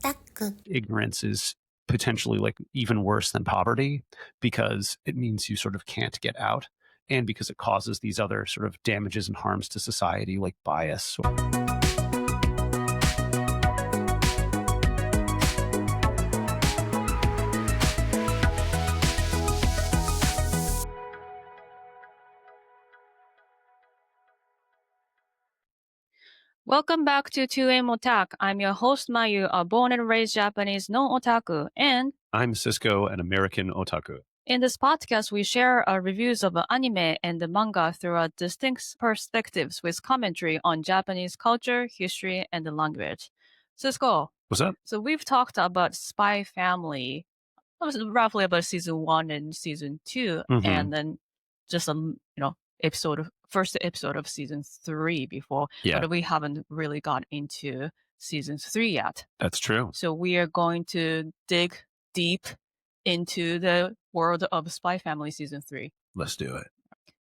non-otaku. Ignorance is potentially like even worse than poverty because it means you sort of can't get out and because it causes these other sort of damages and harms to society like bias. Welcome back to 2M Otak. I'm your host Mayu, a born and raised Japanese non-otaku, and I'm Cisco, an American otaku. in this podcast we share reviews of anime and the manga through distinct perspectives with commentary on Japanese culture, history, and the language. Cisco, What's up? so we've talked about Spy Family, roughly about season 1 and season 2, and then just first episode of season 3 before, but we haven't really got into season 3 yet. That's true. So we are going to dig deep into the world of Spy Family season 3. Let's do it.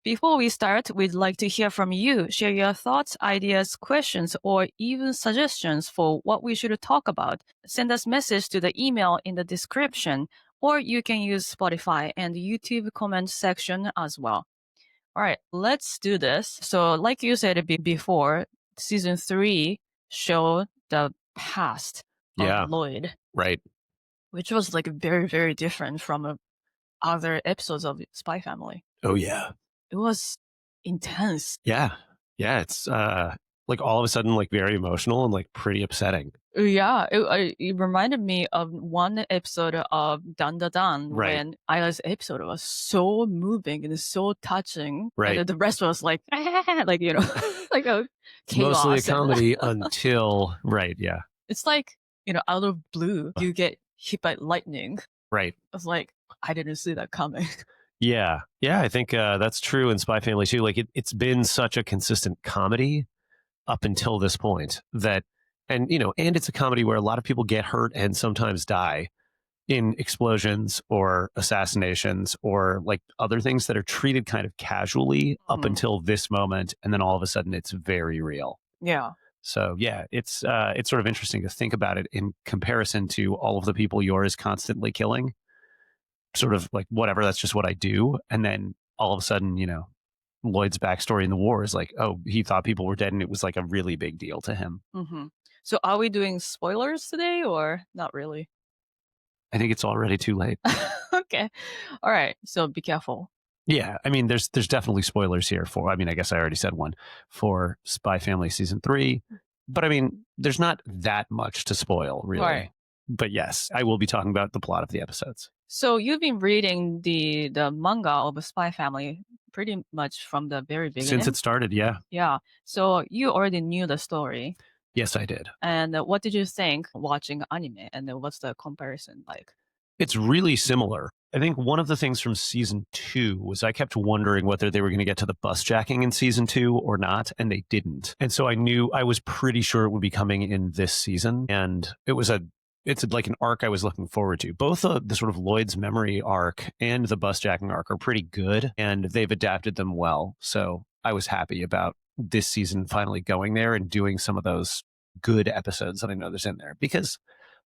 Before we start, we'd like to hear from you. Share your thoughts, ideas, questions, or even suggestions for what we should talk about. Send us message to the email in the description, or you can use Spotify and YouTube comment section as well. All right, let's do this. So like you said before, season 3 showed the past of Lloyd. Right. Which was like very, very different from other episodes of Spy Family. Oh, yeah. It was intense. Yeah. Yeah. It's like all of a sudden like very emotional and like pretty upsetting. Yeah. It reminded me of one episode of Dan Da Dan when Ayla's episode was so moving and so touching. Right. And the rest was like, like, you know, like a chaos. Mostly a comedy until, yeah. It's like, you know, out of blue, you get hit by lightning. Right. I was like, I didn't see that coming. Yeah. Yeah. I think that's true in Spy Family too. Like it's been such a consistent comedy up until this point that, and it's a comedy where a lot of people get hurt and sometimes die in explosions or assassinations or like other things that are treated kind of casually up until this moment. And then all of a sudden it's very real. Yeah. So yeah, it's sort of interesting to think about it in comparison to all of the people Yor is constantly killing. Sort of like, whatever, that's just what I do. And then all of a sudden, Lloyd's backstory in the war is like, oh, he thought people were dead and it was like a really big deal to him. So are we doing spoilers today or not really? I think it's already too late. Okay. All right. So be careful. Yeah. I mean, there's definitely spoilers here I guess I already said one for Spy Family season 3, but I mean, there's not that much to spoil really. Right. But yes, I will be talking about the plot of the episodes. So you've been reading the manga of Spy Family pretty much from the very beginning. Since it started, yeah. Yeah. So you already knew the story. Yes, I did. And what did you think watching anime? And what's the comparison like? It's really similar. I think one of the things from season 2 was I kept wondering whether they were going to get to the bus jacking in season 2 or not, and they didn't. And so I was pretty sure it would be coming in this season. And it's like an arc I was looking forward to. Both the sort of Lloyd's memory arc and the bus jacking arc are pretty good, and they've adapted them well. So I was happy about this season finally going there and doing some of those good episodes that I know there's in there. Because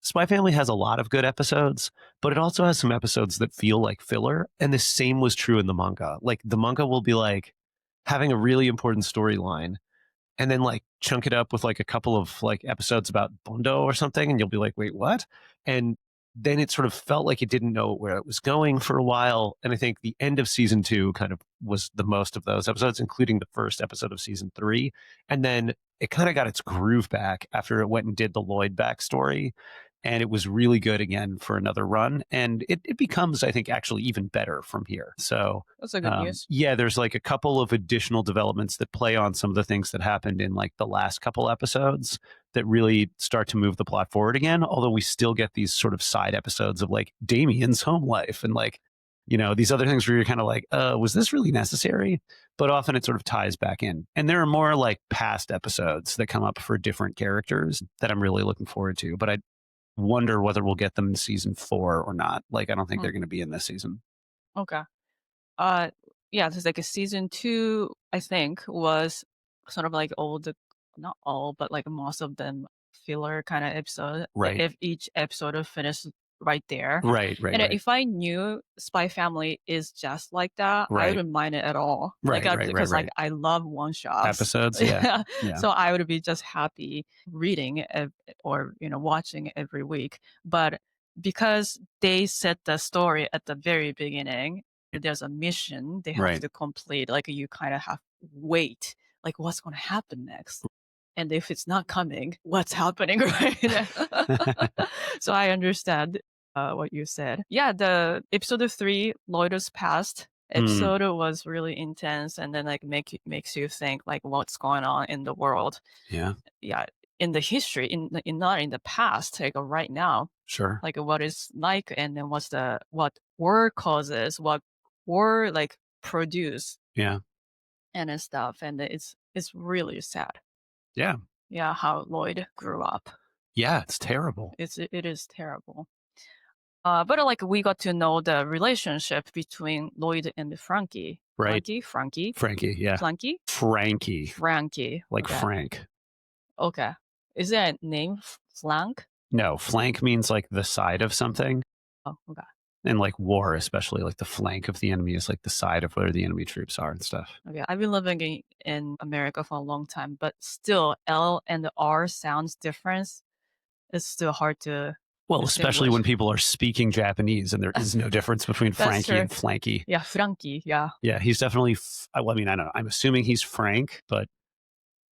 Spy Family has a lot of good episodes, but it also has some episodes that feel like filler. And the same was true in the manga. Like the manga will be like having a really important storyline and then like chunk it up with like a couple of like episodes about Bondo or something. And you'll be like, wait, what? And then it sort of felt like it didn't know where it was going for a while. And I think the end of season 2 kind of was the most of those episodes, including the first episode of season 3. And then it kind of got its groove back after it went and did the Lloyd backstory. And it was really good again for another run. And it becomes, I think, actually even better from here. So that's a good news. Yeah, there's like a couple of additional developments that play on some of the things that happened in like the last couple episodes that really start to move the plot forward again. Although we still get these sort of side episodes of like Damien's home life and like, these other things where you're kind of like, was this really necessary? But often it sort of ties back in. And there are more like past episodes that come up for different characters that I'm really looking forward to. But I wonder whether we'll get them in season 4 or not. Like, I don't think they're going to be in this season. Okay. Yeah, there's like a season 2, I think, was sort of like not all, but like most of them filler kind of episode. Right. If each episode finished right there. Right. And if I knew Spy Family is just like that, I wouldn't mind it at all. Because like I love one shots episodes. Yeah. So I would be just happy reading or watching every week. But because they set the story at the very beginning, there's a mission they have to complete. Like you kind of have to wait. Like what's going to happen next? And if it's not coming, what's happening right? So I understand what you said. Yeah, the episode 3, Loido's Past episode was really intense, and then like makes you think like what's going on in the world. Yeah. Yeah, in the history, in not in the past, like right now. Sure. Like what is like, and then what war causes, what war like produce. Yeah. And stuff, and it's really sad. Yeah. Yeah, how Lloyd grew up. Yeah, it's terrible. It is terrible. But like we got to know the relationship between Lloyd and Frankie. Right. Frankie. Yeah. Frankie. Like okay. Frank. Okay. Is there a name? Flank? No, flank means like the side of something. Oh, okay. And like war, especially like the flank of the enemy is like the side of where the enemy troops are and stuff. Okay, I've been living in America for a long time, but still L and the R sounds different. It's still hard to especially when people are speaking Japanese and there is no difference between Frankie and Flanky. Yeah, Frankie, yeah. Yeah, he's definitely, I mean, I don't know. I'm assuming he's Frank, but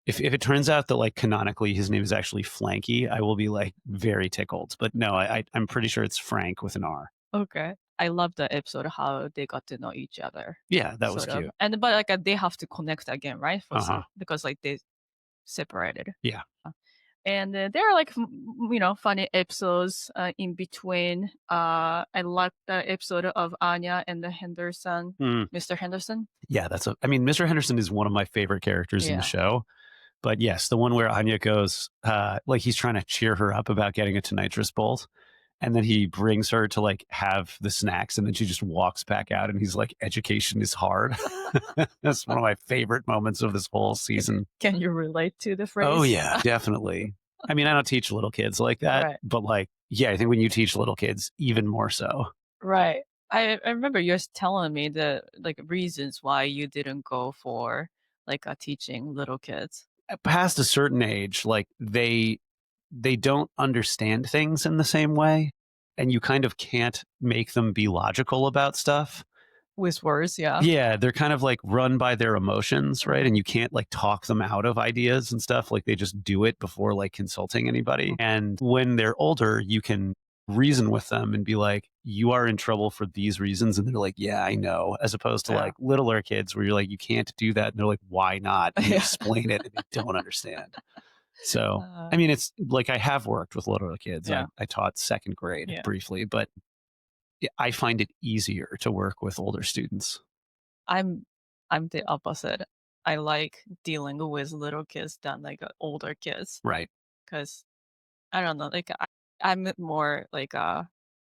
if it turns out that like canonically his name is actually Flanky, I will be like very tickled. But no, I'm pretty sure it's Frank with an R. Okay. I love the episode how they got to know each other. Yeah, that was cute. And but like they have to connect again, right? Because like they separated. Yeah. And there are like funny episodes in between. I like the episode of Anya and the Henderson, Mr. Henderson. Yeah, Mr. Henderson is one of my favorite characters in the show. But yes, the one where Anya goes, like he's trying to cheer her up about getting a nitrous bolt. And then he brings her to like have the snacks, and then she just walks back out and he's like, education is hard. That's one of my favorite moments of this whole season. Can you relate to the phrase? Oh yeah, definitely. I mean, I don't teach little kids like that, but like, yeah, I think when you teach little kids, even more so. Right. I remember you telling me the like reasons why you didn't go for like teaching little kids. Past a certain age, like they don't understand things in the same way, and you kind of can't make them be logical about stuff with words. Yeah, they're kind of like run by their emotions, right? And you can't like talk them out of ideas and stuff. Like they just do it before like consulting anybody. And when they're older, you can reason with them and be like, you are in trouble for these reasons, and they're like, yeah, I know, as opposed to like littler kids where you're like, you can't do that, and they're like, why not? And you explain it and they don't understand. So, I mean, it's like I have worked with little kids. I taught second grade briefly, but I find it easier to work with older students. I'm the opposite. I like dealing with little kids than like older kids. Right. Because I don't know, like I'm more like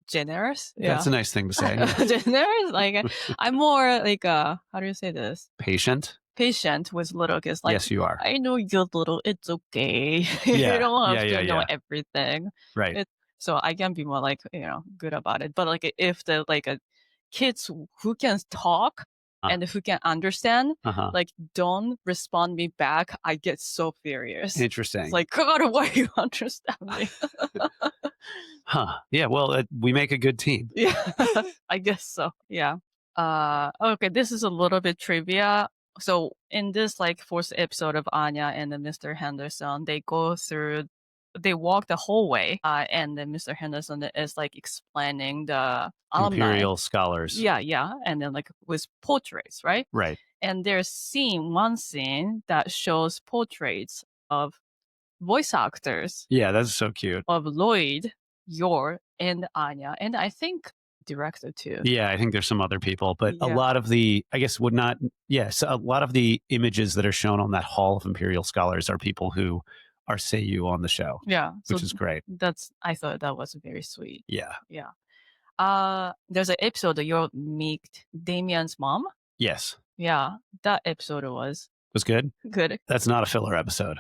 generous. That's a nice thing to say. Generous. Like I'm more like how do you say this? Patient with little kids. Like, yes, you are. I know you're little. It's okay. You don't have to know everything. Right. So I can be more like good about it. But like if the like kids who can talk and who can understand, like don't respond me back, I get so furious. Interesting. It's like, God, why you understand me? Yeah. Well, we make a good team. Yeah, I guess so. Yeah. Okay. This is a little bit trivia. So in this like fourth episode of Anya and Mr. Henderson, they walk the whole way, and then Mr. Henderson is like explaining the alumni. Imperial scholars. Yeah, and then like with portraits, right? Right. And there's one scene that shows portraits of voice actors. Yeah, that's so cute. Of Lloyd, Yor, and Anya, and I think director too. Yeah, I think there's some other people, but a lot of the, I guess would not, yes, a lot of the images that are shown on that Hall of Imperial Scholars are people who are Seiyu on the show. Yeah. Which is great. I thought that was very sweet. Yeah. Yeah. There's an episode that you meet Damien's mom. Yes. Yeah. That episode was good? Good. That's not a filler episode.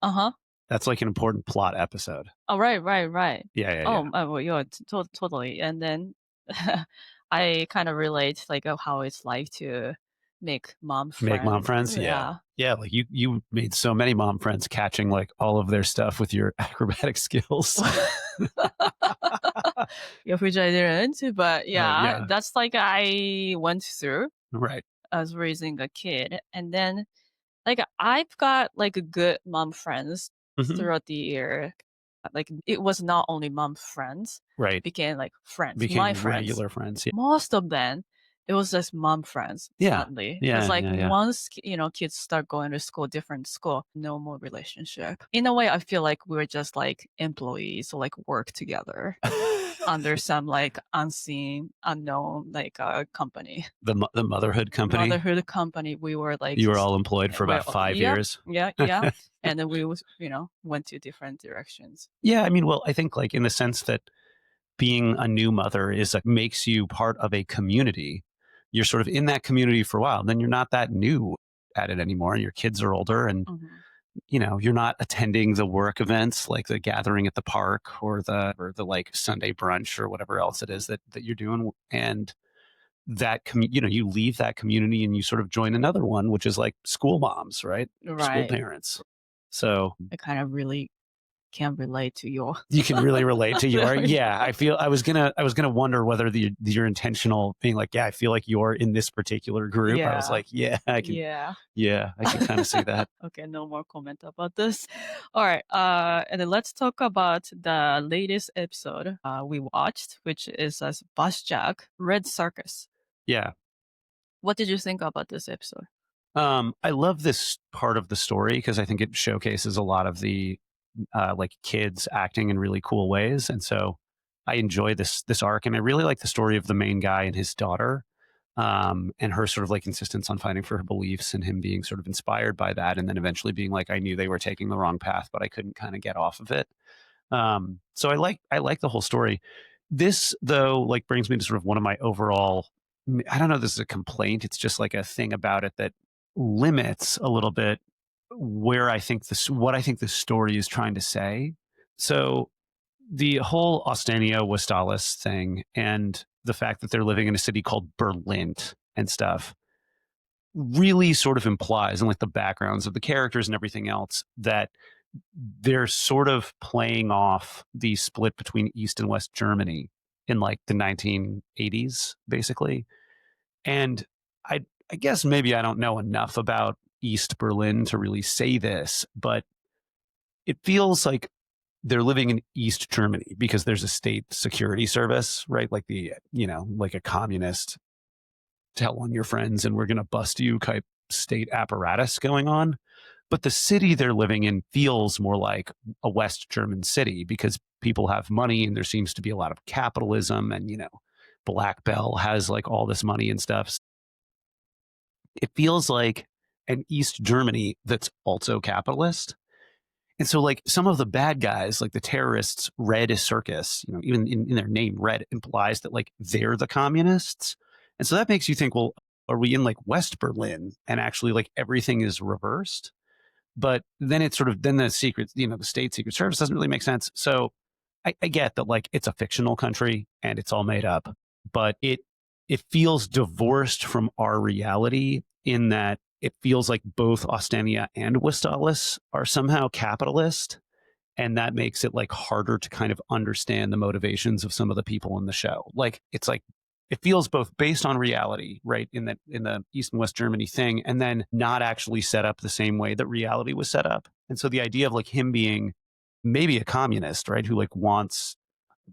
Uh-huh. That's like an important plot episode. Oh, right. Yeah, yeah, yeah. Oh, well, yeah, totally. And then I kind of relate like how it's like to make mom Make mom friend. friends. Yeah. Yeah. Yeah. Like you made so many mom friends catching like all of their stuff with your acrobatic skills. Yeah, which I didn't, but yeah, Yeah. that's like I went through Right. as raising a kid. And then like I've got like good mom friends Hmm. throughout the year. Like it was not only mom friends, Right. became like friends, my Became friends. regular friends. Yeah. Most of them, it was just mom friends, Yeah. sadly. Because Yeah. like Yeah. once kids start going to school, different school, no more relationship. In a way, I feel like we were just like employees, so like work together under some like unseen, unknown like company, The motherhood company. motherhood company. We were like, You were all employed for well, about 5 years. yeah, and then we was went to different directions. Yeah. I mean, well, I think like in the sense that being a new mother is like makes you part of a community. You're sort of in that community for a while, and then you're not that new at it anymore. Your kids are older, and Hmm. you're not attending the work events like the gathering at the park or the like Sunday brunch or whatever else it is that you're doing. And you leave that community and you sort of join another one, which is like school moms, right? School Right. parents. So I kind of really can relate to your. you can really relate to your. Yeah, I was gonna wonder whether your intentional being like, yeah, I feel like you're in this particular group. I was Yeah. like, yeah, I can. Yeah. Yeah, I can kind of see that. Okay, no more comment about this. All right. And then let's talk about the latest episode we watched, which is as Bus Jack, Red Circus. Yeah. What did you think about this episode? I love this part of the story because I think it showcases a lot of the like kids acting in really cool ways, and so I enjoy this arc, and I really like the story of the main guy and his daughter, and her sort of like insistence on fighting for her beliefs, and him being sort of inspired by that, and then eventually being like, I knew they were taking the wrong path, but I couldn't kind of get off of it. So I like the whole story. This though, like brings me to sort of one of my overall. I don't know. If this is a complaint. It's just like a thing about it that limits a little bit what I think the story is trying to say. So the whole Austania Westalis thing and the fact that they're living in a city called Berlin and stuff really sort of implies, and like the backgrounds of the characters and everything else, that they're sort of playing off the split between East and West Germany in like the 1980s, basically. And I guess maybe I don't know enough about East Berlin to really say this, but it feels like they're living in East Germany because there's a state security service, right? Like like a communist tell on your friends and we're going to bust you type state apparatus going on. But the city they're living in feels more like a West German city because people have money and there seems to be a lot of capitalism and, Black Bell has like all this money and stuff. It feels like an East Germany that's also capitalist. And so, like, some of the bad guys, like the terrorists, Red Circus, even in their name, Red implies that, like, they're the communists. And so that makes you think, well, are we in, like, West Berlin and actually, like, everything is reversed? But then it's sort of, then the secret, the state secret service doesn't really make sense. So I get that, like, it's a fictional country and it's all made up, but it feels divorced from our reality in that it feels like both Ostania and Westalis are somehow capitalist. And that makes it like harder to kind of understand the motivations of some of the people in the show. Like it's like it feels both based on reality, right? In the East and West Germany thing, and then not actually set up the same way that reality was set up. And so the idea of like him being maybe a communist, right, who like wants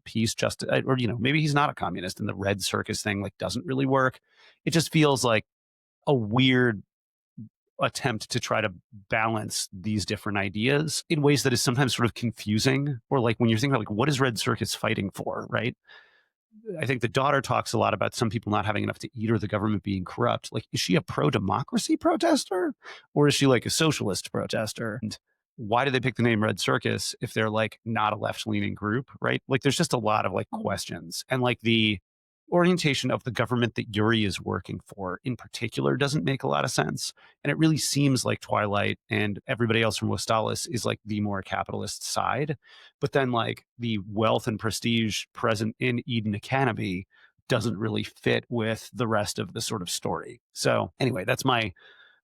peace, justice, or maybe he's not a communist, and the Red Circus thing like doesn't really work. It just feels like a weird attempt to try to balance these different ideas in ways that is sometimes sort of confusing, or like when you're thinking about like what is Red Circus fighting for, right? I think the daughter talks a lot about some people not having enough to eat or the government being corrupt. Like, is she a pro-democracy protester or is she like a socialist protester? And why did they pick the name Red Circus if they're like not a left-leaning group, right? Like there's just a lot of like questions. And like orientation of the government that Yuri is working for in particular doesn't make a lot of sense. And it really seems like Twilight and everybody else from Westalis is like the more capitalist side. But then like the wealth and prestige present in Eden Academy doesn't really fit with the rest of the sort of story. So anyway, that's my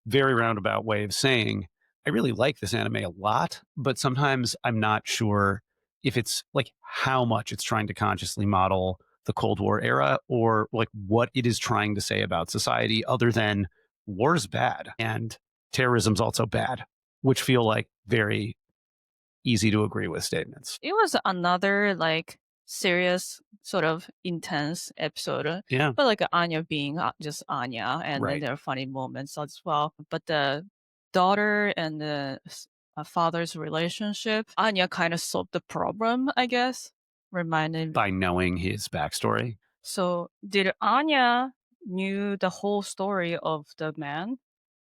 very roundabout way of saying I really like this anime a lot, but sometimes I'm not sure if it's like how much it's trying to consciously model the Cold War era or like what it is trying to say about society other than war's bad and terrorism's also bad, which feel like very easy to agree with statements. It was another like serious, sort of intense episode. Yeah. But like Anya being just Anya, and then Right. there are funny moments as well. But the daughter and the father's relationship, Anya kind of solved the problem, I guess. Reminded. By knowing his backstory. So did Anya knew the whole story of the man?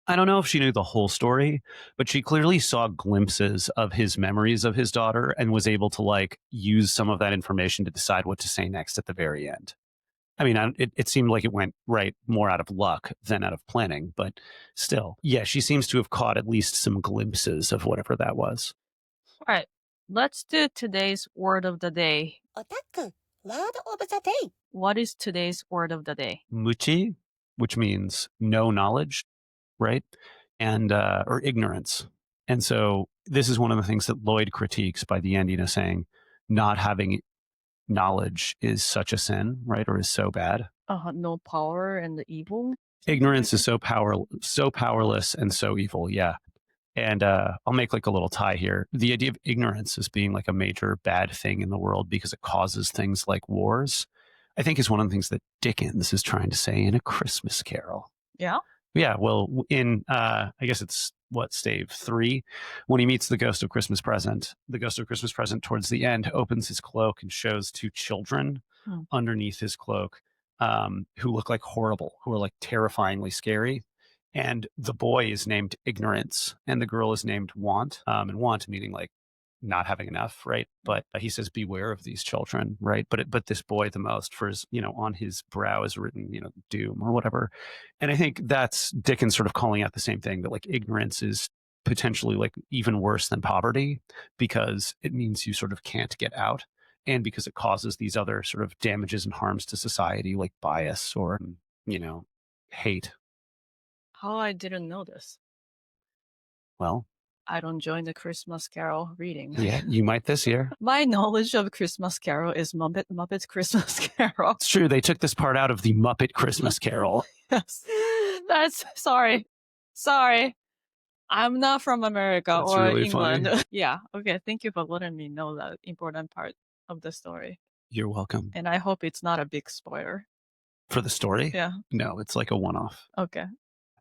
I don't know if she knew the whole story, but she clearly saw glimpses of his memories of his daughter and was able to like use some of that information to decide what to say next at the very end. I mean, it seemed like it went right more out of luck than out of planning, but still, yeah, she seems to have caught at least some glimpses of whatever that was. All right, let's do today's word of the day. Otaku, word of the day. What is today's word of the day? Muchi, which means no knowledge, right? And or ignorance. And so this is one of the things that Lloyd critiques by the end, saying not having knowledge is such a sin, right? Or is so bad. No power and the evil. Ignorance is so powerless and so evil. Yeah. And I'll make like a little tie here. The idea of ignorance as being like a major bad thing in the world because it causes things like wars, I think is one of the things that Dickens is trying to say in A Christmas Carol. Yeah. Yeah, well, in I guess it's stave 3, when he meets the Ghost of Christmas Present. The Ghost of Christmas Present towards the end opens his cloak and shows 2 children underneath his cloak who look like horrible, who are like terrifyingly scary. And the boy is named Ignorance, and the girl is named Want. And Want meaning like not having enough, right? But he says, "Beware of these children," right? But this boy the most, for his, on his brow is written, doom or whatever. And I think that's Dickens sort of calling out the same thing, that like ignorance is potentially like even worse than poverty because it means you sort of can't get out, and because it causes these other sort of damages and harms to society, like bias or hate. How I didn't know this. Well, I don't join the Christmas Carol reading. yeah, you might this year. My knowledge of Christmas Carol is Muppet Christmas Carol. It's true. They took this part out of the Muppet Christmas Carol. Yes. That's sorry. I'm not from America That's or really England. funny. Yeah. Okay. Thank you for letting me know that important part of the story. You're welcome. And I hope it's not a big spoiler. For the story? Yeah. No, it's like a one-off. Okay.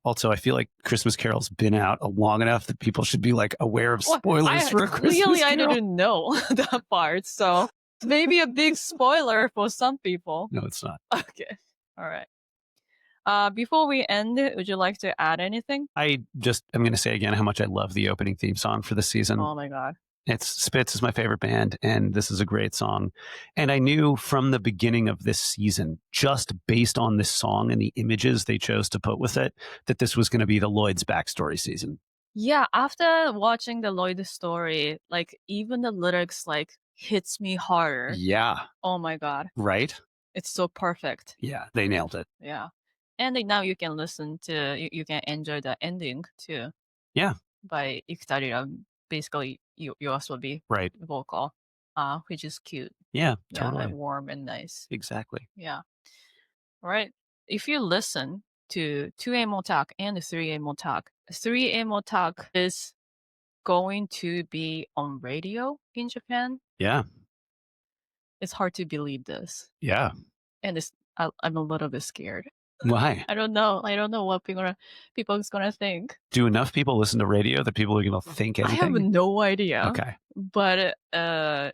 Also, I feel like Christmas Carol's been out long enough that people should be like aware of spoilers for a Christmas Clearly, Carol. I didn't know that part, so maybe a big spoiler for some people. No, it's not. Okay. All right. Before we end, would you like to add anything? I'm going to say again how much I love the opening theme song for this season. Oh my God. Spitz is my favorite band, and this is a great song. And I knew from the beginning of this season, just based on this song and the images they chose to put with it, that this was going to be the Lloyd's backstory season. Yeah, after watching the Lloyd story, like even the lyrics like hits me harder. Yeah. Oh my God. Right? It's so perfect. Yeah, they nailed it. Yeah. And then now you can listen to, you can enjoy the ending too. Yeah. By Iktarira. Basically, you also be right vocal, which is cute. Yeah, totally. And warm and nice. Exactly. Yeah. All right. If you listen to 2A Motak and 3A Motak, 3A Motak is going to be on radio in Japan. Yeah. It's hard to believe this. Yeah. And I'm a little bit scared. Why? I don't know. I don't know what people is gonna think. Do enough people listen to radio that people are gonna think anything? I have no idea. Okay. But I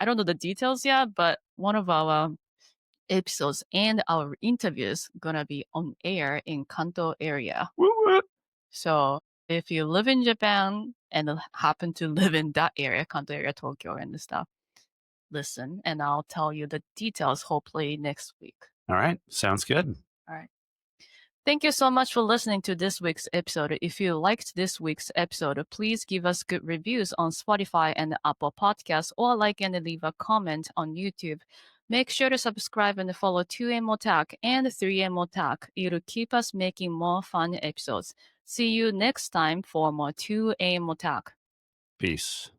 don't know the details yet, but one of our episodes and our interviews gonna be on air in Kanto area. Woo-woo. So if you live in Japan and happen to live in that area, Kanto area, Tokyo and stuff, listen, and I'll tell you the details hopefully next week. All right. Sounds good. All right. Thank you so much for listening to this week's episode. If you liked this week's episode, please give us good reviews on Spotify and Apple Podcasts, or like and leave a comment on YouTube. Make sure to subscribe and follow 2M Otak and 3M Otak. It'll keep us making more fun episodes. See you next time for more 2M Otak. Peace.